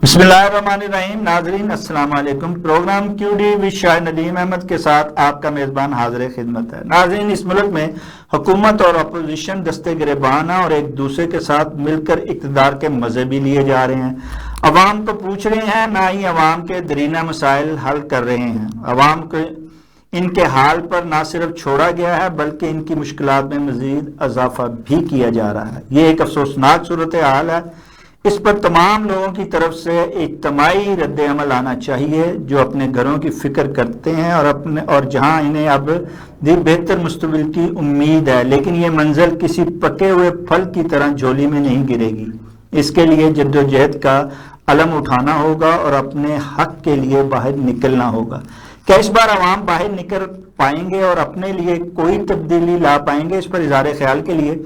بسم اللہ الرحمن الرحیم. ناظرین السلام علیکم. پروگرام کیو ڈی وی شاہ ندیم احمد کے ساتھ آپ کا میزبان حاضر خدمت ہے. ناظرین، اس ملک میں حکومت اور اپوزیشن دستے گریبانہ اور ایک دوسرے کے ساتھ مل کر اقتدار کے مزے بھی لیے جا رہے ہیں. عوام کو پوچھ رہے ہیں، نہ ہی عوام کے درینہ مسائل حل کر رہے ہیں. عوام کو ان کے حال پر نہ صرف چھوڑا گیا ہے بلکہ ان کی مشکلات میں مزید اضافہ بھی کیا جا رہا ہے. یہ ایک افسوسناک صورتحال ہے. اس پر تمام لوگوں کی طرف سے اجتماعی رد عمل آنا چاہیے جو اپنے گھروں کی فکر کرتے ہیں اور جہاں انہیں اب بہتر مستقبل کی امید ہے، لیکن یہ منزل کسی پکے ہوئے پھل کی طرح جھولی میں نہیں گرے گی. اس کے لیے جدوجہد کا علم اٹھانا ہوگا اور اپنے حق کے لیے باہر نکلنا ہوگا. کیا اس بار عوام باہر نکل پائیں گے اور اپنے لیے کوئی تبدیلی لا پائیں گے؟ اس پر اظہار خیال کے لیے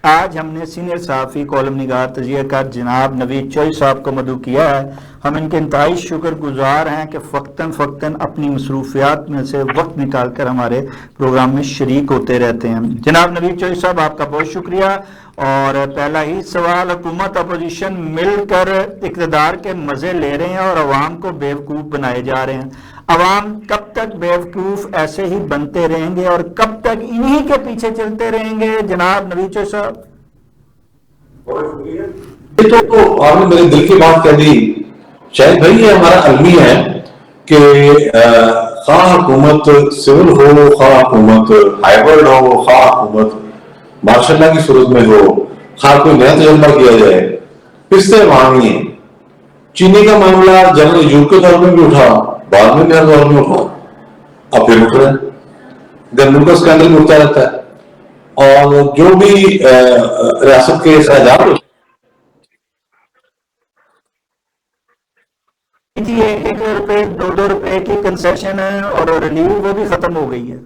آج ہم نے سینئر صحافی، کالم نگار، تجزیہ کار جناب نوید چوئی صاحب کو مدعو کیا ہے. ہم ان کے انتہائی شکر گزار ہیں کہ فوقتاً اپنی مصروفیات میں سے وقت نکال کر ہمارے پروگرام میں شریک ہوتے رہتے ہیں. جناب نوید چوئی صاحب، آپ کا بہت شکریہ. اور پہلا ہی سوال، حکومت اپوزیشن مل کر اقتدار کے مزے لے رہے ہیں اور عوام کو بیوقوف بنائے جا رہے ہیں. عوام کب تک بیوقوف ایسے ہی بنتے رہیں گے اور کب تک انہی کے پیچھے چلتے رہیں گے؟ جناب نوید چوئی صاحب. یہ تو آپ نے میرے دل کی بات کہہ دی. شاید بھائی یہ ہمارا المیہ ہے کہ خواہ حکومت سول ہو، خواہ حکومت ہائیبرڈ ہو، خواہ حکومت ماشاء اللہ کی صورت میں ہو، خواہ کوئی نیا تجربہ کیا جائے، پستے وہاں ہی ہیں. چینی کا معاملہ جنرل یوگ کے دور میں بھی اٹھا، بعد میں نیا دور میں اٹھا، اب پھر اٹھ رہا ہے. گندم کا اسکینڈل بھی اٹھتا رہتا ہے. اور جو بھی ریاست کے سرحدات جی، 1 روپے 2 روپے کی کنسیشن ہے اور ریلیو وہ بھی ختم ہو گئی ہے.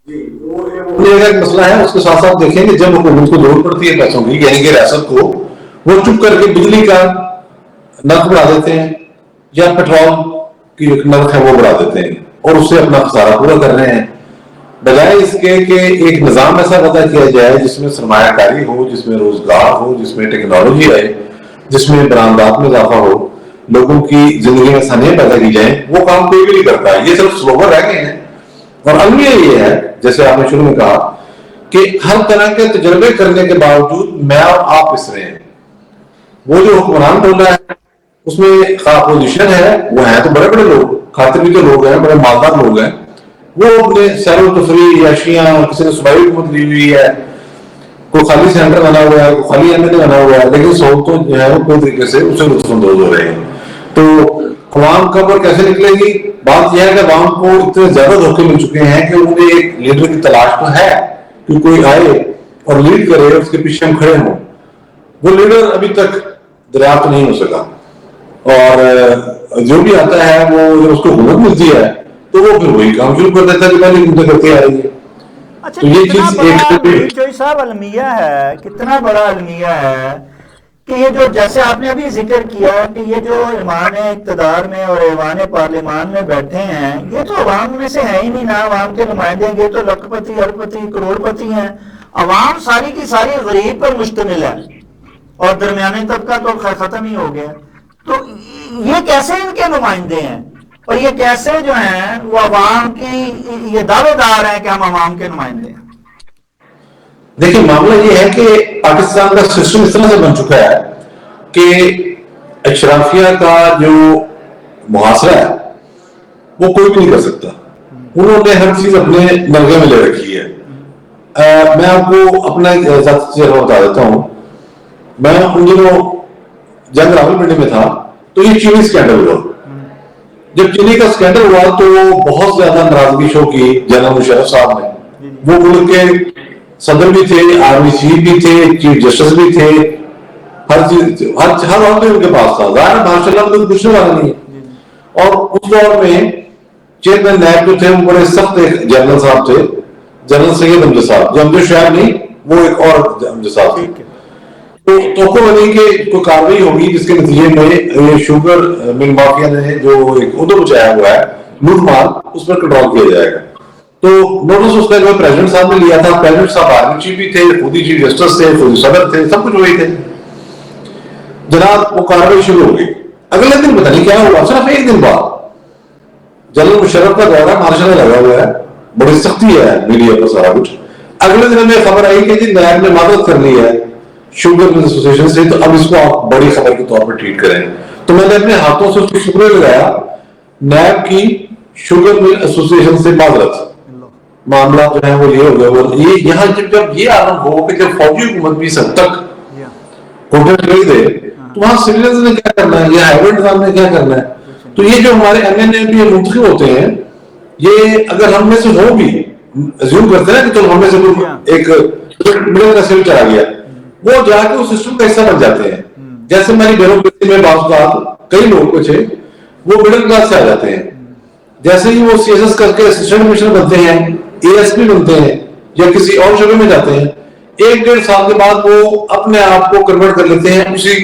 یہ ایک مسئلہ ہے. اس کے ساتھ ساتھ دیکھیں کہ جب حکومت کو ضرورت پڑتی ہے پیسوں کی، یعنی کہ ریاست کو، وہ چپ کر کے بجلی کا نرخ بڑھا دیتے ہیں یا پیٹرول کی جو نرخ ہے وہ بڑھا دیتے ہیں اور اس سے اپنا خسارہ پورا کر رہے ہیں، بجائے اس کے کہ ایک نظام ایسا پیدا کیا جائے جس میں سرمایہ کاری ہو، جس میں روزگار ہو، جس میں ٹیکنالوجی آئے، جس میں برآمدات میں اضافہ ہو، لوگوں کی زندگی میں آسانیاں پیدا کی جائیں. وہ کام کوئی بھی نہیں کرتا. یہ صرف سلوگر رہ گئے ہیں. اور المیہ یہ ہے، جیسے آپ نے شروع میں کہا، کہ ہر طرح کے تجربے کرنے کے باوجود میں اور آپ پس رہے ہیں. وہ جو حکمران بول رہا ہے اس میں اپوزیشن ہے، وہ ہیں تو بڑے بڑے لوگ، کھاتے بھی تو لوگ ہیں، بڑے مالدار لوگ ہیں. وہ اپنے سیر و تفریح یاشیاں، کسی نے صوبائی حکومت لی ہوئی ہے، کوئی خالی سینٹر بنا ہوا ہے، کوئی خالی ایم ایل اے بنا ہوا ہے، لیکن سہولتوں جو ہے وہ کوئی طریقے سے اسے لطف اندوز ہو رہے ہیں. تو عوام کب اور کیسے نکلے گی؟ بات یہ ہے کہ عوام کو اتنے زیادہ دھوکے مل چکے ہیں کہ انہیں ایک لیڈر کی تلاش تو ہے کہ کوئی آئے اور لیڈ کرے، اس کے پیچھے ہم کھڑے ہوں. وہ لیڈر ابھی تک دریافت نہیں ہو سکا. اور جو بھی آتا ہے وہ جب اس کو حکومت ملتی ہے تو وہ پھر وہی کام شروع کر دیتا ہے کہ پہلے حکومتیں کرتے آ رہی ہے. اچھا، تو یہ کتنا چیز بڑا ایک نوید چوئی صاحب المیہ ہے، کتنا بڑا المیہ ہے کہ یہ جو، جیسے آپ نے ابھی ذکر کیا کہ یہ جو ایوان اقتدار میں اور ایوان پارلیمان میں بیٹھے ہیں، یہ تو عوام میں سے ہے ہی نہیں. نہ عوام کے نمائندے، یہ تو لکھ پتی، ارب پتی، کروڑ پتی ہیں. عوام ساری کی ساری غریب پر مشتمل ہے اور درمیانی طبقہ تو ختم ہی ہو گیا. تو یہ کیسے ان کے نمائندے ہیں اور یہ کیسے جو ہیں وہ عوام کی یہ دعوے دار ہیں کہ ہم عوام کے نمائندے ہیں؟ دیکھیں، معاملہ یہ ہے کہ پاکستان کا سسٹم اس طرح سے بن چکا ہے کہ اشرافیہ کا جو محاصرہ ہے وہ کوئی بھی نہیں کر سکتا. انہوں نے ہر چیز اپنے نرغے میں لے رکھی ہے. میں آپ کو اپنا ایک ذاتی چہرہ بتا دیتا ہوں. میں ان دنوں جنگ راولپنڈی میں تھا تو یہ چینی اسکینڈل ہوا. جب چینی کا اسکینڈل ہوا تو بہت زیادہ ناراضگی شو کی جنرل مشرف صاحب نے. وہ ملک کے صدر بھی تھے، آرمی چیف بھی تھے، چیف جسٹس بھی تھے، ہر چیز، ہر وقت ان کے پاس تھا. ظاہر ماشاء اللہ کوئی پوچھنے والا نہیں ہے. اور اس دور میں چیئرمین نیب جو تھے وہ بڑے سخت ایک جنرل صاحب تھے، جنرل سید امجد صاحب. جو امجد شاہ نہیں، وہ ایک اور امجد صاحب تھے. تو توقع بنی کہ کوئی کاروائی ہوگی جس کے نتیجے میں یہ شوگر مل مافیا نے جو ایک عہدہ مچایا ہوا ہے، لوٹ مار، اس پر کنٹرول کیا جائے گا. تو نوٹس اس کا جو پریزیڈنٹ صاحب نے لیا تھا. پریزیڈنٹ صاحب آرمی چیف بھی تھے، خود ہی چیف جسٹس تھے، خود ہی صدر تھے، سب کچھ وہی تھے. جناب وہ کاروائی شروع ہو گئی. اگلے دن پتہ نہیں کیا ہوا، صرف ایک دن بعد جنرل مشرف کا دورہ مارشل میں لگا ہوا ہے، بڑی سختی ہے میڈیا پر سارا کچھ. اگلے دن ہمیں خبر آئی کہ جی نیب نے مدد کر لی ہے شوگر مل ایسوسیشن سے، تو اب اس کو آپ بڑی خبر کے طور پر ٹریٹ کریں. تو میں نے اپنے ہاتھوں سے اس کو شکریہ لگایا نیب کی شوگر مل ایسوسیشن سے معذرت، معاملہ جو ہے وہ یہ ہو گیا. اور یہ یہاں جب یہ عالم ہو کہ جب فوجی حکومت بھی سب تک کوٹر نہیں دے تو وہاں سویلینز نے کیا کرنا ہے یا ہیوی نظام نے کیا کرنا ہے. تو یہ جو ہمارے ایم این اے بھی منتخب ہوتے ہیں، یہ اگر ہم میں سے ہو بھی ازیوم کرتے ہیں کہ ہم میں سے ایک مڈل کا سیل چلا گیا، وہ جا کے اس سسٹم کا حصہ بن جاتے ہیں. جیسے ہماری بیوروکریسی میں بعض اوقات کئی لوگ کچھ وہ مڈل کلاس سے آ جاتے ہیں، جیسے ہی وہ سی ایس ایس کر کے اسسٹنٹ کمشنر بنتے ہیں، اے ایس پی بنتے ہیں یا کسی اور شعبے میں جاتے ہیں، 1-1.5 سال کے بعد وہ اپنے آپ کو کنورٹ کر لیتے ہیں اسی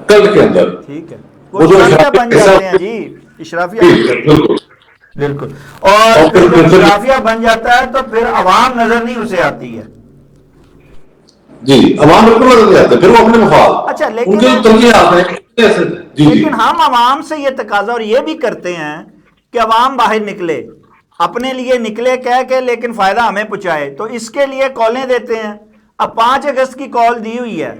کلٹ کے اندر. ٹھیک ہے، وہ اشرافیہ بن جاتے ہیں جی، اشرافیہ بالکل. اور پھر جب اشرافیہ بن جاتا ہے تو پھر عوام نظر نہیں اسے آتی ہے. جی عوام بالکل نظر نہیں آتا، پھر وہ اپنے مفاد اچھا ان کے جو ترجیحات ہیں. لیکن ہم عوام سے یہ تقاضا اور یہ بھی کرتے ہیں کہ عوام باہر نکلے، اپنے لیے نکلے کہہ کے، لیکن فائدہ ہمیں پہنچائے، تو اس کے لیے کالیں دیتے ہیں. اب 5 اگست کی کال دی ہوئی ہے،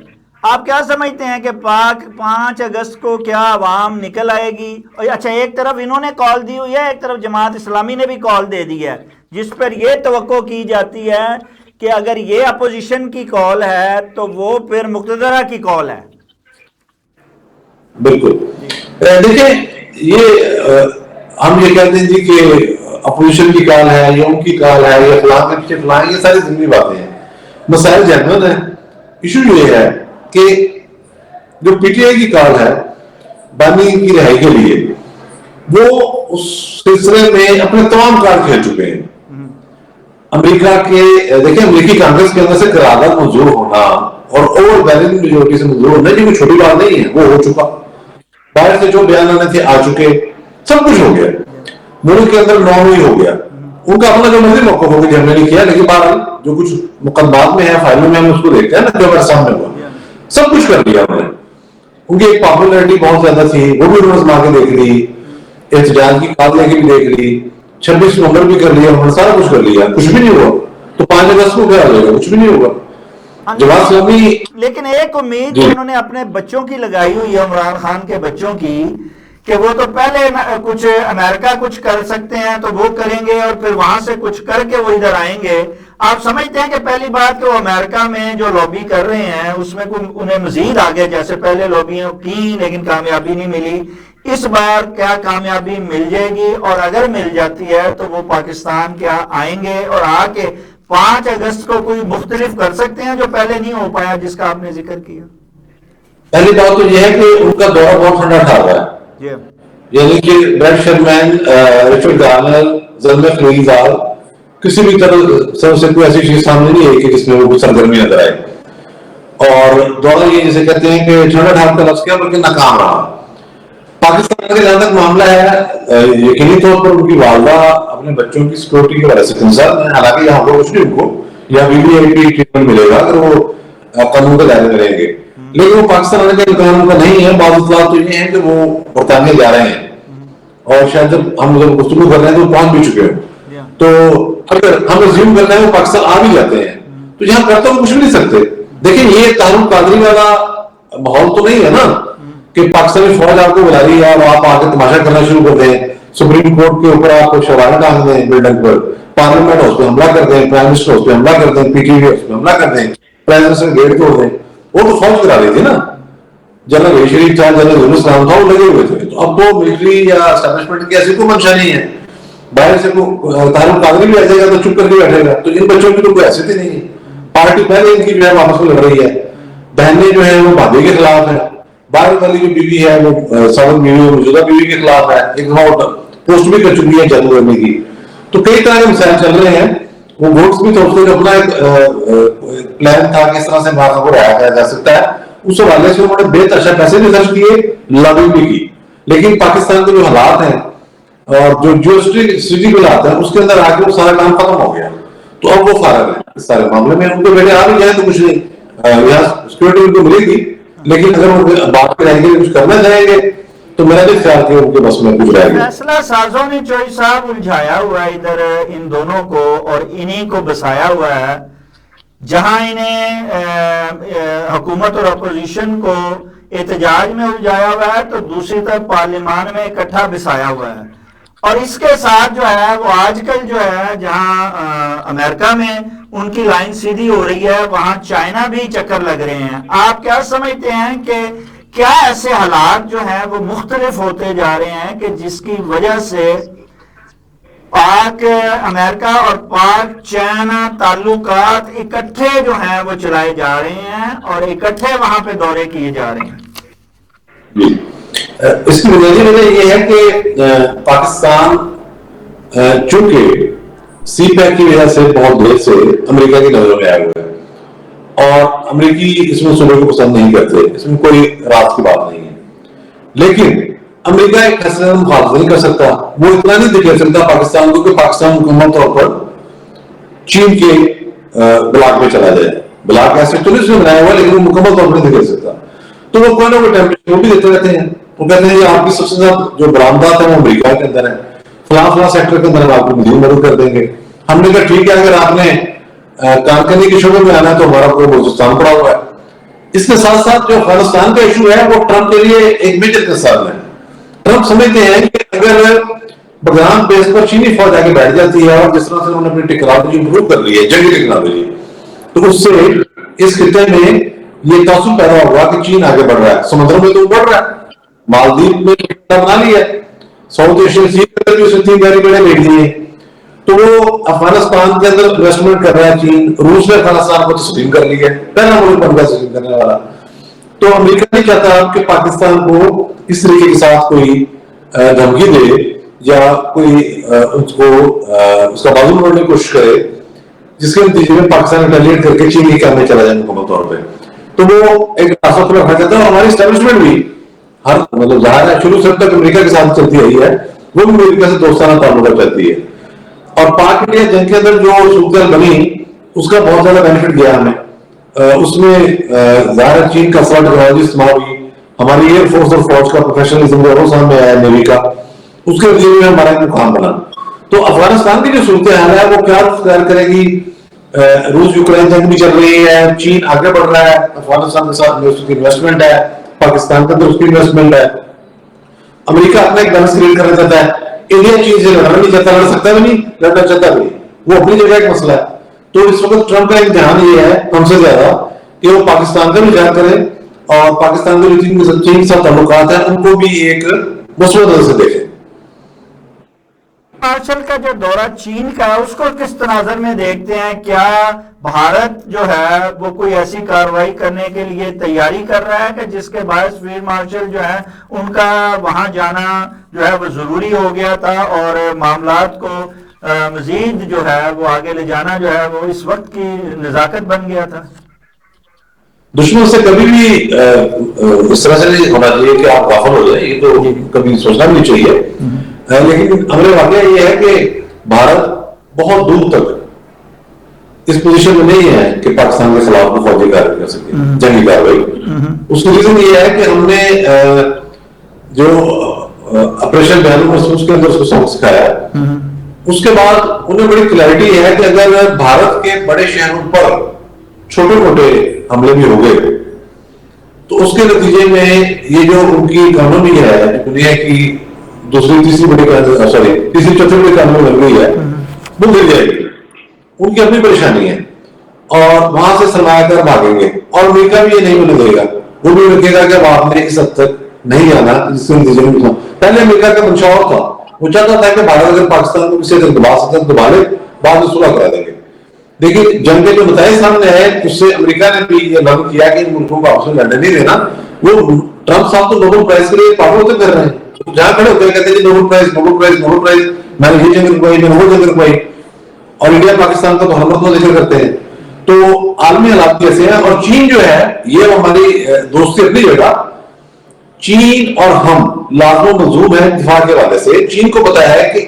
آپ کیا سمجھتے ہیں کہ 5 اگست کو کیا عوام نکل آئے گی؟ اچھا ایک طرف انہوں نے کال دی ہوئی ہے، ایک طرف جماعت اسلامی نے بھی کال دے دی ہے، جس پر یہ توقع کی جاتی ہے کہ اگر یہ اپوزیشن کی کال ہے تو وہ پھر مقتدرہ کی کال ہے. بالکل. دیکھیں یہ ہم یہ کہتے ہیں جی کہ اپوزیشن کی کال ہے یا ان کی کال ہے یا فلاں کے پیچھے فلاں، یہ ساری ضمنی باتیں ہیں. مسائل جنرل ہیں. ایشو یہ ہے کہ جو پی ٹی آئی کی کال ہے بانی کی رہائی کے لیے، وہ اس سلسلے میں اپنے تمام کارڈ کھیل چکے ہیں. امریکہ کے دیکھیں امریکی کانگریس کے اندر سے قرارداد منظور ہونا اور اوور ویلڈنگ میجورٹی سے منظور ہونا یہ کوئی چھوٹی بات نہیں ہے، وہ ہو چکا. باہر سے جو بیان آنے تھے آ چکے، سب کچھ ہو گیا. ملک کے اندر نارملی ہو گیا. ان کا اپنا جو مرضی موقف ہوگا کہ ہم نے نہیں کیا، لیکن بہرحال جو کچھ مقدمات میں ہے فائلوں میں ہم اس کو دیکھتے ہیں نا جو ہمارے سامنے ہوا، سب کچھ کر لیا انہوں نے. ان کی ایک پاپولرٹی بہت زیادہ تھی، وہ بھی انہوں نے آزما کے دیکھ لی، احتجاج کی کال لے کے بھی دیکھ لی، 26 نومبر بھی کر لیا، انہوں نے سارا کچھ کر لیا، کچھ بھی نہیں ہوا. تو 5 اگست کو کیا ہو جائے گا؟ کچھ بھی نہیں ہوگا. جماعت اسلامی لیکن ایک امید جو انہوں نے اپنے بچوں کی لگائی ہوئی ہے، عمران خان کے بچوں کی، کہ وہ تو پہلے کچھ امریکہ کچھ کر سکتے ہیں تو وہ کریں گے اور پھر وہاں سے کچھ کر کے وہ ادھر آئیں گے. آپ سمجھتے ہیں کہ پہلی بات کہ وہ امریکہ میں جو لابی کر رہے ہیں اس میں انہیں مزید آگے، جیسے پہلے لابیاں کی لیکن کامیابی نہیں ملی، اس بار کیا کامیابی مل جائے گی؟ اور اگر مل جاتی ہے تو وہ پاکستان کیا آئیں گے اور آ کے 5 اگست کو کوئی مختلف کر سکتے ہیں جو پہلے نہیں ہو پایا جس کا آپ نے ذکر کیا؟ پہلی بات تو یہ ہے کہ ان کا دورہ بہت ٹھنڈا ٹھا رہا ہے. یعنی کہ Brett Sharmeen, Richard Garner, Zalmay خلیلزاد، کسی بھی طرح سے کوئی ایسی چیز سامنے نہیں ہے کہ جس میں وہ کچھ سرگرمی نظر آئے. اور دورہ یہ جسے کہتے ہیں کہ ٹھنڈا ٹھار کا لفظ کیا بلکہ ناکام رہا. پاکستان کا جہاں تک معاملہ ہے، یقینی طور پر ان کی والدہ اپنے بچوں کی سیکورٹی کی وجہ سے کنسرن ہے. حالانکہ یہاں پر کچھ نہیں ان کو یا V V I P treatment ملے گا اگر وہ قانون کے دائرے میں رہیں گے، لیکن وہ پاکستان آنے کا امکان ان کا نہیں ہے. بعض اطلاعات تو یہ ہیں کہ وہ برطانیہ جا رہے ہیں اور شاید جب ہم لوگ گفتگو کر رہے ہیں تو پہنچ بھی چکے ہیں. تو اگر ہم ریزیوم کر رہے ہیں وہ پاکستان آ بھی جاتے ہیں تو یہاں کرتے ہم کچھ بھی نہیں سکتے. دیکھیں یہ تعارف قادری والا ماحول تو نہیں ہے نا کہ پاکستانی فوج آپ کو بلا رہی ہے اور آپ آ کے تماشا کرنا شروع کر دیں، سپریم کورٹ کے اوپر آپ کو شواریں ڈال دیں، بلڈنگ پر پارلیمنٹ ہاؤس پہ حملہ کر دیں، پرائم منسٹر ہاؤس پہ حملہ کر دیں، پی ٹی وی ہاؤس پہ حملہ کر دیں، پریزیڈنشل گیٹ توڑ دیں. وہ تو فوج کرا رہی تھی نا. جنرل شریف چاہے جنرل ضلع اسلام تھا وہ لگے ہوئے تھے. تو اب تو ملٹری یا اسٹیبلشمنٹ کی ایسی کوئی منشا نہیں ہے. باہر سے تعلق قادری بھی آ جائے گا تو چپ کر کے بیٹھے گا. تو ان بچوں کی تو کوئی حیثیت ہی نہیں ہے. پارٹی پہلے ان کی جو ہے واپس میں لڑ رہی ہے. بہنیں جو ہیں وہ بھابھی کے خلاف ہیں. باہر والی جو بیوی ہے وہ سابق بیوی موجودہ بیوی کے خلاف ہے. ایک پوسٹ بھی کر چکی ہے جنگ کرنے کی. تو کئی طرح کے مسائل چل رہے ہیں. وہ ووٹس بھی تو اس کا اپنا ایک پلان تھا کہ اس طرح سے مارکا کو رہا جا سکتا ہے. اس حوالے سے انہوں نے بے تحاشا پیسے بھی خرچ کیے، لابنگ بھی کی. لیکن پاکستان کے جو حالات ہیں اور جو جیوسٹریٹجیکل حالات ہیں اس کے اندر آ کے وہ سارا کام ختم ہو گیا. تو اب وہ فارغ ہے اس سارے معاملے میں. ان کو بیٹے آ بھی جائیں تو کچھ نہیں، یہاں سیکورٹی ان کو ملے گی، لیکن اگر وہ بات کریں گے کچھ کرنا چاہیں گے تو میرا بھی خیال کہ ان کے بس میں کچھ رہ گیا. فیصلہ سازوں نے چوئی صاحب الجھایا ہوا ہے ادھر ان دونوں کو اور انہی کو بسایا ہوا ہے، جہاں انہیں حکومت اور اپوزیشن کو احتجاج میں الجھایا ہوا ہے تو دوسری طرف پارلیمان میں اکٹھا بسایا ہوا ہے. اور اس کے ساتھ جو ہے وہ آج کل جو ہے جہاں امریکہ میں ان کی لائن سیدھی ہو رہی ہے، وہاں چائنا بھی چکر لگ رہے ہیں. آپ کیا سمجھتے ہیں کہ کیا ایسے حالات جو ہیں وہ مختلف ہوتے جا رہے ہیں کہ جس کی وجہ سے پاک امریکہ اور پاک چائنا تعلقات اکٹھے جو ہیں وہ چلائے جا رہے ہیں اور اکٹھے وہاں پہ دورے کیے جا رہے ہیں؟ جی، اس کی بنیادی وجہ یہ ہے کہ پاکستان چونکہ سی پیک کی وجہ سے بہت دیر سے امریکہ کی نظروں میں آیا ہوا ہے اور امریکی اس میں صلح کو پسند نہیں کرتے، اس میں کوئی راز کی بات نہیں ہے. لیکن امریکہ ایک فیصلے کا مخالفت نہیں کر سکتا، وہ اتنا نہیں دکھا سکتا پاکستان کو کہ پاکستان مکمل طور پر چین کے بلاک میں چلا جائے. بلاک ایسے تو نہیں بنایا ہوا لیکن وہ مکمل طور پر نہیں دکھا سکتا. تو وہ کوئی نہ کوئی ٹیمپلیٹ وہ بھی دیتے رہتے ہیں. وہ کہتے ہیں کہ آپ کی سب سے زیادہ جو برآمدات ہیں وہ امریکہ کے اندر ہے، فلاں فلاں سیکٹر کے اندر ہم آپ کو مزید مدد کر دیں گے. ہم نے کہا ٹھیک ہے، اگر آپ نے کارکنی کے شعبے میں آنا ہے تو ہمارا کوئی بلوچستان پڑا ہوا ہے. اس کے ساتھ ساتھ جو افغانستان کا ایشو ہے وہ ٹرمپ کے لیے ایک میجر کنسرن ہے. ٹرمپ سمجھتے ہیں کہ اگر بغرام بیس پر چینی فوج آگے بیٹھ جاتی ہے اور جس طرح سے انہوں نے اپنی ٹیکنالوجی امپروو کر لی ہے، جنگی ٹیکنالوجی، تو اس سے اس خطے میں یہ تعصب پیدا ہوا کہ چین آگے بڑھ رہا ہے. سمندر میں تو بڑھ رہا ہے، مالدیپ میں بنا لیا ہے، ساؤتھ ایشین سی کے اندر بھی اسے 3 بڑے بڑے بھیج دیے. تو وہ افغانستان کے اندر انویسٹمنٹ کر رہا ہے چین. روس نے افغانستان کو تسلیم کر لی ہے، پہلا ملک بن گیا تسلیم کرنے والا. تو امریکہ نہیں چاہتا کہ پاکستان کو اس طریقے کے ساتھ کوئی دھمکی دے یا کوئی اس کو اس کا بازو موڑنے کی کوشش کرے جس کے نتیجے میں پاکستان ریٹیلیٹ کر کے چین کے کام میں چلا جائے مکمل طور پہ. تو وہ ایک ٹاسک میں رکھا جاتا ہے. اور ہماری اسٹیبلشمنٹ بھی ہر مطلب ظاہر ہے شروع سے اب تک امریکہ کے ساتھ چلتی رہی ہے، وہ بھی امریکہ سے دوستانہ تعلقات چلتی ہے. اور پاک انڈیا جنگ کے اندر جو صورتحال بنی اس کا بہت زیادہ بینیفٹ گیا ہمیں. اس میں ظاہر چین کا اسلحہ ٹیکنالوجی استعمال ہوئی، ہماری ایئر فورس اور فوج کا پروفیشنلزم جو وہ سامنے آیا نیوی کا، اس کے نتیجے میں ہمارا ایک مقام بنا. تو افغانستان کی جو صورتحال ہے وہ کیا اختیار کرے گی؟ روس یوکرین جنگ بھی چل رہی ہے، چین آگے بڑھ رہا ہے، افغانستان کے ساتھ اس کی انویسٹمنٹ ہے، پاکستان کے اندر اس کی انویسٹمنٹ ہے. امریکہ اپنا ایک بیلنس کریٹ کرنا چاہتا ہے. انڈیا چین سے لڑنا نہیں چاہتا، لڑ سکتا بھی نہیں، لڑنا چاہتا بھی نہیں، وہ اپنی جگہ ایک مسئلہ ہے. تو اس وقت ٹرمپ کا امتحان یہ ہے ہم سے زیادہ کہ وہ پاکستان کا بھی خیال کرے اور پاکستان کے جو چین کے ساتھ تعلقات ہیں ان کو بھی ایک مثبت نظر سے دیکھیں. مارشل کا جو دورہ چین کا ہے اس کو کس تناظر میں دیکھتے ہیں؟ کیا بھارت جو ہے وہ کوئی ایسی کارروائی کرنے کے لیے تیاری کر رہا ہے کہ جس کے باعث فیلڈ مارشل جو ہے ان کا وہاں جانا جو ہے وہ ضروری ہو گیا تھا اور معاملات کو مزید جو ہے وہ آگے لے جانا جو ہے وہ اس وقت کی نزاکت بن گیا تھا؟ دشمن سے کبھی بھی اس طرح سے نہیں ہونا چاہیے کہ آپ غافل ہو جائیں، یہ تو کبھی سوچنا بھی نہیں چاہیے. لیکن ہمارے واقعہ یہ ہے کہ بھارت بہت دور تک اس پوزیشن میں نہیں ہے کہ پاکستان کے خلاف کو فوجی کارروائی کر سکے، جنگی کارروائی. اس کی ریزن یہ ہے کہ ہم نے جو آپریشن بہن محسوس کے اندر اس کو سبق سکھایا ہے، اس کے بعد انہیں بڑی کلیئرٹی ہے کہ اگر بھارت کے بڑے شہروں پر چھوٹے موٹے حملے بھی ہو گئے تو اس کے نتیجے میں یہ جو ان کی اکانومی ہے دنیا کی دوسری تیسری چوتھی بڑی اکانومی بن گئی ہے وہ گر جائے گی. ان کی اپنی پریشانی ہے اور وہاں سے سرمایہ کار بھاگیں گے اور امریکہ بھی یہ نہیں ہونے دے گا. وہ بھی رکھے گا کہ آپ نے اس حد تک نہیں آنا جس کے نتیجے میں. پہلے امریکہ کا منشا اور تھا، وہ چاہتا تھا کہ بھارت اگر پاکستان کو کسی حد تک دبا سکتا دبا لے، بعد میں صلح کرا دیں گے. دیکھیے جنگ کے جو نتائج سامنے آئے اس سے امریکہ نے بھی یہ لغو کیا کہ ان ملکوں کو آپس میں لڑنے نہیں دینا. وہ ٹرمپ صاحب تو نوبل پرائز کے لیے پاگل ہوتے کر رہے ہیں، جہاں کھڑے ہوتے ہیں کہتے ہیں Nobel price Nobel price Nobel price, میں نے یہ جنگ رکوائی میں نے وہ جنگ رکوائی، اور انڈیا پاکستان کا تو ہر مرتبہ ذکر کرتے ہیں. تو عالمی حالات کیسے ہیں؟ اور چین جو ہے یہ ہماری دوستی اپنی جگہ، چین اور ہم لازم و ملزوم ہے دفاع کے حوالے سے. چین کو پتا ہے کہ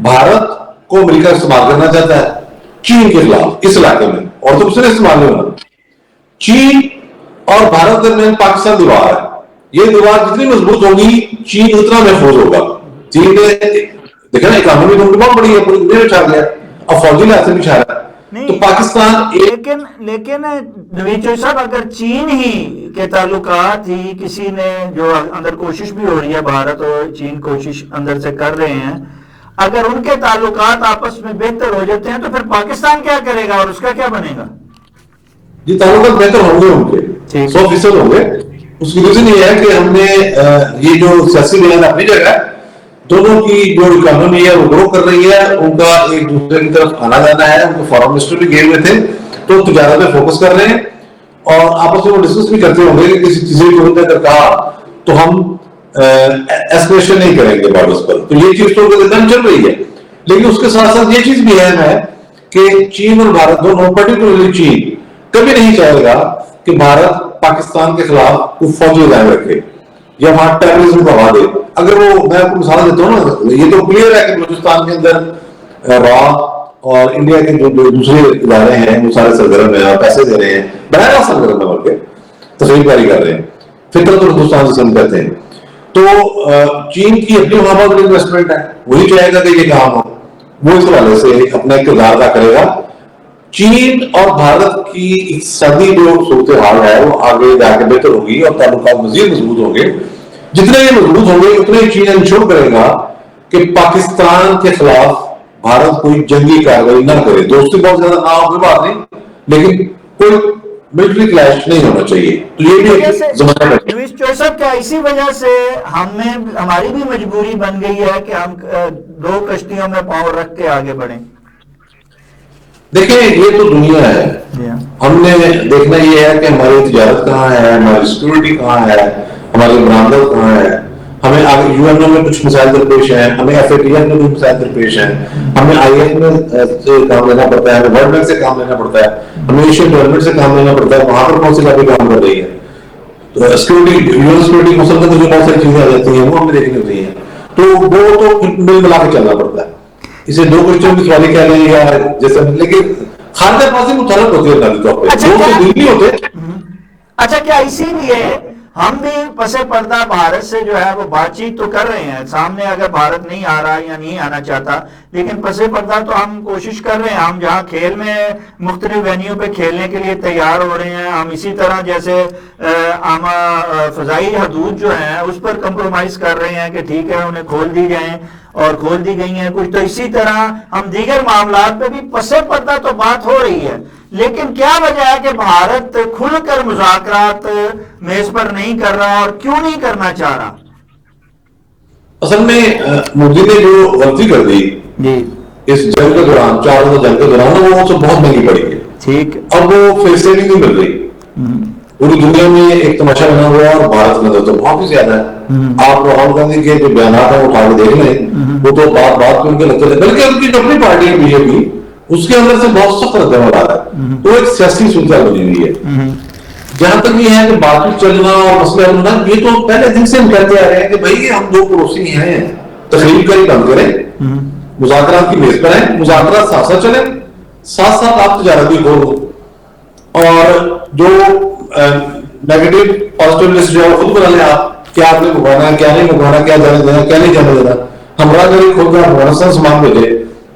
بھارت کو امریکہ استعمال کرنا چاہتا ہے چین کے خلاف اس علاقے میں، اور تو اس نے استعمال نہیں ہونا. چین اور بھارت درمیان پاکستان دیوار ہے، یہ دیوار جتنی مضبوط ہوگی چین اتنا محفوظ ہوگا. چین نے دیکھا نا اکانومی تو بہت بڑی ہے, پوری دنیا میں چھا گیا, اب فوجی لحاظ سے بھی چھا رہا ہے. تو پاکستان لیکن نوید چوہدری صاحب, اگر چین ہی کے تعلقات ہی کسی نے, جو اندر کوشش بھی ہو رہی ہے, بھارت اور چین کوشش اندر سے کر رہے ہیں, اگر ان کے تعلقات آپس میں بہتر ہو جاتے ہیں تو پھر پاکستان کیا کرے گا اور اس کا کیا بنے گا؟ جی تعلقات بہتر ہوں گے, ان کے 100% ہوں گے. اس کی ریزن یہ ہے کہ ہم نے یہ جو سیاسی بیان اپنی جگہ ہے, دونوں کی جو اکانومی ہے وہ گرو کر رہی ہے, ان کا ایک دوسرے کی طرف آنا جانا ہے, ان کو فارن منسٹر بھی گئے ہوئے تھے تو تجارت پہ فوکس کر رہے ہیں, اور آپس میں وہ ڈسکس بھی کرتے ہوں گے کہ کسی چیز کی اگر کہا تو ہم ایسکلیشن نہیں کریں گے بارڈرز پر. تو یہ چیز تو چل رہی ہے, لیکن اس کے ساتھ ساتھ یہ چیز بھی اہم ہے کہ چین اور بھارت دونوں, پرٹیکولرلی چین, کبھی نہیں چاہے گا کہ بھارت پاکستان کے خلاف کوئی فوجی قائم رکھے یا وہاں ٹیررزم کو ہوا دے. اگر وہ, میں آپ کو مثال دیتا ہوں نا, یہ تو کلیئر ہے کہ بلوچستان کے اندر را اور انڈیا کے جو دوسرے ادارے ہیں وہ سارے سرگرم ہیں, پیسے دے رہے ہیں, براہ راست سرگرم ہے, بلکہ تصویر کاری کر رہے ہیں, فطرت اور ہندوستان سے سمجھ کرتے ہیں. تو چین کی اپنی وہاں بہت بڑی انویسٹمنٹ ہے, وہی چاہے گا کہ یہ کام ہو, وہ اس حوالے سے اپنا کردار ادا کرے گا. چین اور بھارت کی اقتصادی جو صورتحال ہے وہ آگے جا کے بہتر ہوگی اور تعلقات مزید مضبوط ہوں گے. جتنے یہ مضبوط ہوں گے اتنے ہی چین انشور کرے گا کہ پاکستان کے خلاف بھارت کوئی جنگی کارروائی نہ کرے. دوستی بہت زیادہ نہ ہو کوئی بات نہیں, لیکن کوئی ملٹری کلیش نہیں ہونا چاہیے. تو یہ بھی ایک زمانہ ہے. نوید چوہدری صاحب, کیا اسی وجہ سے ہماری بھی مجبوری بن گئی ہے کہ ہم دو کشتیوں میں پاؤں رکھ کے آگے بڑھیں؟ دیکھیں یہ تو دنیا ہے, ہم نے دیکھنا یہ ہے کہ ہماری تجارت کہاں ہے, ہماری سیکورٹی کہاں ہے, ہماری برآمدات کہاں ہے. ہمیں آگے یو این او میں کچھ مسائل درپیش ہیں, ہمیں ایف اے ٹی ایف میں کچھ مسائل درپیش ہیں, ہمیں آئی ایف میں سے کام لینا پڑتا ہے, ہمیں ورلڈ بینک سے کام لینا پڑتا ہے, ہمیں ایشین ڈیولپمنٹ سے کام لینا پڑتا ہے, وہاں پر کون سی کافی کام کر رہی ہے. تو سیکورٹی, یو سیکورٹی مسئلہ میں جو بہت ساری چیزیں آ جاتی ہیں وہ ہمیں دیکھنی ہوتی ہیں. تو وہ تو مل ملا کے چلنا پڑتا ہے. اسے دو کشتیوں کی سواری کہہ لیں یا جیسے, لیکن خارجہ پاسی متعلق ہوتی ہے ذاتی طور پہ, جو تو دل نہیں ہوتے. اچھا, کیا اسی لیے ہم بھی پس پردہ بھارت سے جو ہے وہ بات چیت تو کر رہے ہیں, سامنے اگر بھارت نہیں آ رہا یا نہیں آنا چاہتا, لیکن پس پردہ تو ہم کوشش کر رہے ہیں. ہم جہاں کھیل میں مختلف وینیو پہ کھیلنے کے لیے تیار ہو رہے ہیں, ہم اسی طرح جیسے فضائی حدود جو ہیں اس پر کمپرومائز کر رہے ہیں کہ ٹھیک ہے انہیں کھول دی جائیں, اور کھول دی گئی ہیں کچھ. تو اسی طرح ہم دیگر معاملات پہ بھی پس پردہ تو بات ہو رہی ہے, لیکن کیا وجہ ہے کہ بھارت کھل کر مذاکرات میز پر نہیں کر رہا, اور کیوں نہیں کرنا چاہ رہا؟ اصل میں مودی نے جو غلطی کر دی اس جنگ کے دوران, 4 روزہ جنگ کے دوران, وہ سب بہت مہنگی پڑی ہے. ٹھیک, اب وہ فیس سیونگ نہیں مل رہی. پوری دنیا میں ایک تماشا بنا ہوا ہے, اور بھارت میں تو بہت ہی زیادہ ہے. آپ راہل گاندھی کے جو بیانات ہیں وہ اٹھا کے دیکھ لیں, وہ تو بات بات پہ ان کے لگتے تھے, بلکہ ان کی جو اپنی پارٹی ہے بی جے پی, اس کے اندر سے بہت سخت رد عمل آ رہا ہے. تو ایک سیاسی صورتحال بنی ہوئی ہے. جہاں تک یہ ہے کہ بات چیت چلنا اور مسئلہ حل ہونا, یہ تو پہلے دن سے ہم کہتے آ رہے ہیں کہ بھائی ہم دو پڑوسی ہیں, تقریب کا ہی کام کریں, مذاکرات کی میز پر ہیں, مذاکرات ساتھ ساتھ چلیں, ساتھ ساتھ آپ تجارت بھی کھول دو, اور جو نیگیٹو پازیٹیو لسٹ جو ہے خود بنا لیں آپ, کیا آپ نے منگوانا ہے, کیا نہیں منگوانا, کیا جانے دینا, کیا نہیں جانے دینا. ہمراہ گری کھول کر افغانستان سامان بھیجے,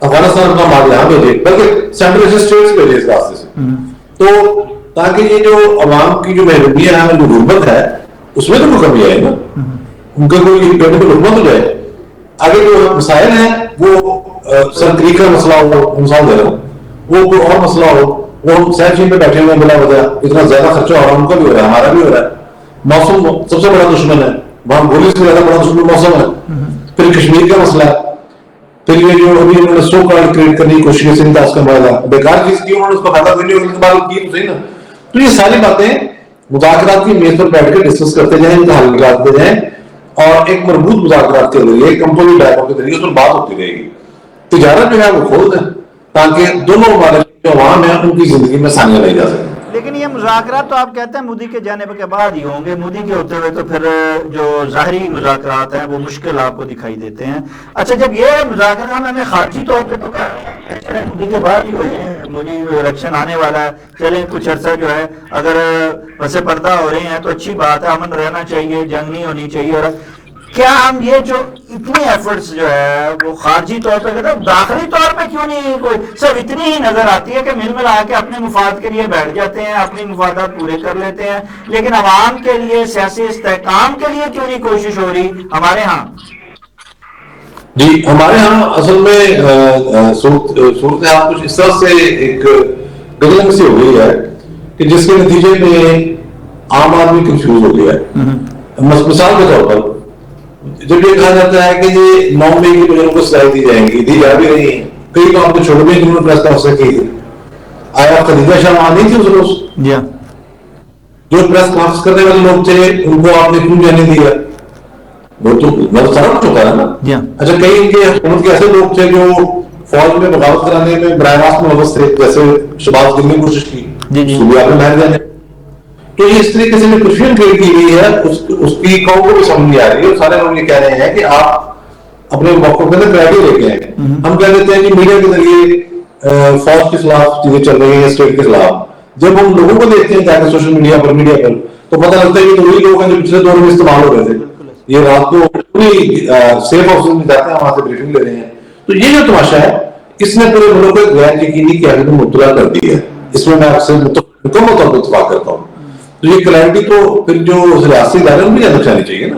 افغانستان اپنا مال یہاں بھیجے, بلکہ سینٹرل ایشین اسٹیٹس بھیجے اس راستے سے, تو تاکہ یہ جو عوام کی جو محرومیت ہے, جو غربت ہے, اس میں تو کوئی کمی آئے نا, ان کا کوئی پیٹ پہ لقمہ تو جائے. آگے جو مسائل ہیں وہ سنکری کا مسئلہ ہو, مثال دے رہا ہوں, وہ کوئی اور مسئلہ ہو, وہ ہم سہ چین پہ بیٹھے ہوئے ہیں بلا وجہ, اتنا زیادہ خرچہ ہو رہا ہے, ان کا بھی ہو رہا ہے, ہمارا بھی ہو رہا ہے. موسم سب سے بڑا دشمن ہے, وہاں گولی سے زیادہ بڑا دشمن موسم ہے. پھر کشمیر کا مسئلہ ہے, پھر یہ جو ابھی انہوں نے سو کارڈ کریٹ کرنے کی کوشش کی, سنتاس کا معاہدہ, بیکار چیز کی, انہوں نے اس کا فائدہ دینے کی بات کی تو صحیح نا. تو یہ ساری باتیں مذاکرات کی میز پر بیٹھ کے ڈسکس کرتے جائیں, ان کا حل نکالتے جائیں, اور ایک مربوط مذاکرات کے ذریعے, کمپنی ڈائیلاگ کے ذریعے اس پر بات ہوتی رہے گی. تجارت جو ہے وہ کھول دیں تاکہ دونوں ممالک جو عوام ہیں ان کی زندگی میں آسانیاں لائی جا سکیں. لیکن یہ مذاکرات تو آپ کہتے ہیں مودی کے جانے کے بعد ہی ہوں گے, مودی کے ہوتے ہوئے تو پھر جو ظاہری مذاکرات ہیں وہ مشکل آپ کو دکھائی دیتے ہیں. اچھا, جب یہ مذاکرات ہمیں خارجی طور پہ تو کے بعد مجھے الیکشن آنے والا ہے، چلیں کچھ عرصہ جو ہے اگر پس پردہ ہو رہے ہیں تو اچھی بات ہے، امن رہنا چاہیے، جنگ نہیں ہونی چاہیے. اور کیا ہم یہ جو اتنی ایفرٹس جو ہے وہ خارجی طور پہ کرتے ہیں، داخلی طور پہ کیوں نہیں کوئی صرف اتنی ہی نظر آتی ہے کہ مل ملا کے اپنے مفاد کے لیے بیٹھ جاتے ہیں، اپنی مفادات پورے کر لیتے ہیں، لیکن عوام کے لیے سیاسی استحکام کے لیے کیوں نہیں کوشش ہو رہی ہمارے ہاں؟ جی ہمارے ہاں اصل میں صورتحال کچھ اس طرح سے ایک گدلنگ سی ہو گئی ہے کہ جس کے نتیجے میں عام آدمی کنفیوز ہو گیا ہے. مثال کے طور پر جب یہ کہا جاتا ہے کہ یہ 9 مئی کی بجنوں کو سزائیں دی جائیں گی، دی جا بھی رہی ہیں، کئی کام کو چھوڑ بھی جنہوں نے پریس کانفرنس کی تھی. آیا خدیجہ شاہ وہاں نہیں تھی اس روز؟ جو پریس کانفرنس کرنے والے لوگ تھے ان کو آپ نے کیوں جانے دیا؟ وہ تو بہت سارا کچھ ہوتا ہے نا. اچھا کئی ان کے حکومت کے ایسے لوگ تھے جو فوج میں بغاوت کرانے میں براہ راست ملوث تھے، جیسے شہباز گل نے کوشش کی، اس کو بھی آپ نے باہر جانے. تو یہ اس طریقے سے کنفیوژن کریٹ کی گئی ہے، اس کی قوم کو بھی سمجھ نہیں آ رہی ہے. سارے لوگ یہ کہہ رہے ہیں کہ آپ اپنے موقع کے اندر کریٹو لے کے آئیں. ہم کہہ دیتے ہیں کہ میڈیا کے ذریعے فوج کے خلاف چیزیں چل رہی ہیں، اسٹیٹ کے خلاف. جب ہم لوگوں کو دیکھتے ہیں جا کے سوشل میڈیا پر تو پتہ لگتا ہے کہ وہی لوگ ہیں جو پچھلے دور میں استعمال ہو رہے تھے. یہ رات کو پوری سیف آفس میں جاتے ہیں، وہاں سے بریفنگ لے رہے ہیں. تو یہ جو تماشا ہے اس نے پورے ملک کو غیر یقینی قیادت میں مبتلا کر دی ہے. اس میں آپ سے مکمل طور پر اتفاق کرتا ہوں. تو یہ کلیئرٹی تو پھر جو ریاستی ادارے ان کو زیادہ چاہنی چاہیے نا.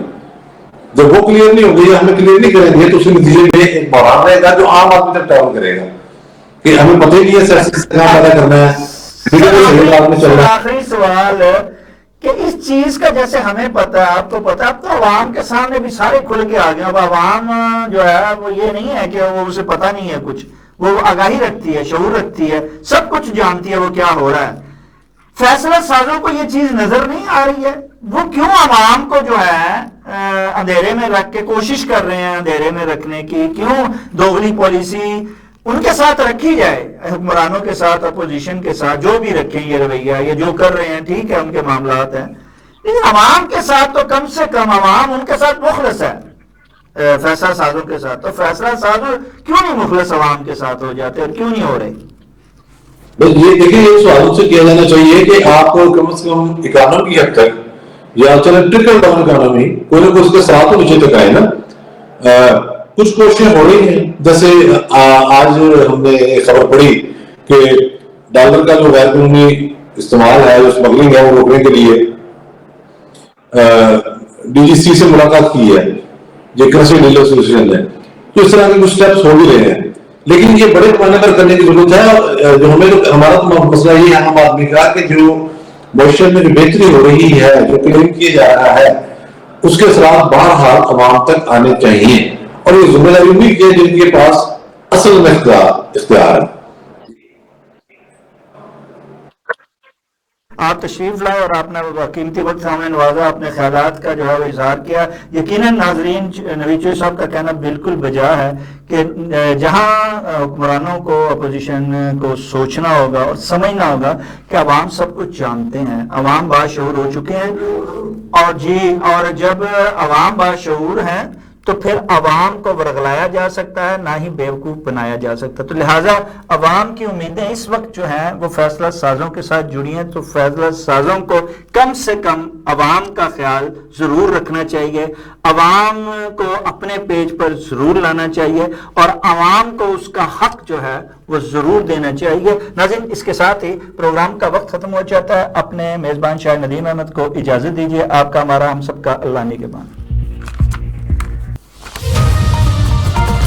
جب وہ کلیئر نہیں ہوگی یا ہمیں کلیئر نہیں کریں گے تو اس کے نتیجے میں ایک بحران رہے گا جو عام آدمی تک ٹریول کرے گا کہ ہمیں پتہ ہی نہیں ہے سیاسی استحکام پیدا کرنا ہے. آخری سوال کہ اس چیز کا جیسے ہمیں پتا ہے، آپ کو پتا، اب تو عوام کے سامنے بھی سارے کھل کے آ گئے. اب عوام جو ہے وہ یہ نہیں ہے کہ وہ اسے پتا نہیں ہے کچھ، وہ آگاہی رکھتی ہے، شعور رکھتی ہے، سب کچھ جانتی ہے وہ کیا ہو رہا ہے. فیصلہ سازوں کو یہ چیز نظر نہیں آ رہی ہے، وہ کیوں عوام کو جو ہے اندھیرے میں رکھ کے کوشش کر رہے ہیں اندھیرے میں رکھنے کی؟ کیوں دوغلی پالیسی ان کے ساتھ رکھی جائے، حکمرانوں کے ساتھ، اپوزیشن کے ساتھ، جو بھی رکھیں یہ رویہ، یہ جو کر رہے ہیں ٹھیک ہے ان کے معاملات ہیں، لیکن عوام کے ساتھ تو کم سے کم عوام ان کے ساتھ مخلص ہے فیصلہ سازوں کے ساتھ. تو فیصلہ سازوں کیوں نہیں مخلص عوام کے ساتھ ہو جاتے اور کیوں نہیں ہو رہے؟ بس یہ دیکھیں یہ سوال سے کیا جانا چاہیے کہ آپ کو کم از کم اکانومی کی حد تک یا چلے ٹرکل ڈاؤن اکانومی کوئی نہ کوئی اس کے ساتھ تو نیچے تک آئے نا. کچھ کوششیں ہو رہی ہیں، جیسے آج ہم نے ایک خبر پڑھی کہ ڈالر کا جو غیر قانونی استعمال ہے، جو اسمگلنگ ہے، وہ روکنے کے لیے ڈی جی سی سے ملاقات کی ہے، جو کرنسی ڈیلر ایسوسیشن ہے. تو اس طرح کے کچھ اسٹیپس ہو بھی رہے ہیں، لیکن یہ بڑے پیمانے پر کرنے کی ضرورت ہے. جو ہمیں ہمارا تو مسئلہ یہ ہے عام آدمی کا کہ جو معیشت میں جو بہتری ہو رہی ہے، جو کلیم کیا جا رہا ہے، اس کے اثرات بہرحال عوام تک آنے چاہیے. اور یہ ذمہ داری بھی ہے جن کے پاس اصل میں اختیار ہے. آپ تشریف لائے اور آپ نے قیمتی وقت ہمیں نوازا، اپنے خیالات کا جو ہے وہ اظہار کیا. یقیناً ناظرین نوید چوہی صاحب کا کہنا بالکل بجا ہے کہ جہاں حکمرانوں کو، اپوزیشن کو سوچنا ہوگا اور سمجھنا ہوگا کہ عوام سب کچھ جانتے ہیں، عوام باشعور ہو چکے ہیں، اور جب عوام باشعور ہیں تو پھر عوام کو ورغلایا جا سکتا ہے، نہ ہی بیوقوف بنایا جا سکتا. تو لہٰذا عوام کی امیدیں اس وقت جو ہیں وہ فیصلہ سازوں کے ساتھ جڑی ہیں. تو فیصلہ سازوں کو کم سے کم عوام کا خیال ضرور رکھنا چاہیے، عوام کو اپنے پیج پر ضرور لانا چاہیے، اور عوام کو اس کا حق جو ہے وہ ضرور دینا چاہیے. ناظرین اس کے ساتھ ہی پروگرام کا وقت ختم ہو جاتا ہے. اپنے میزبان شاہ ندیم احمد کو اجازت دیجیے. آپ کا، ہمارا، ہم سب کا اللہ نگہبان.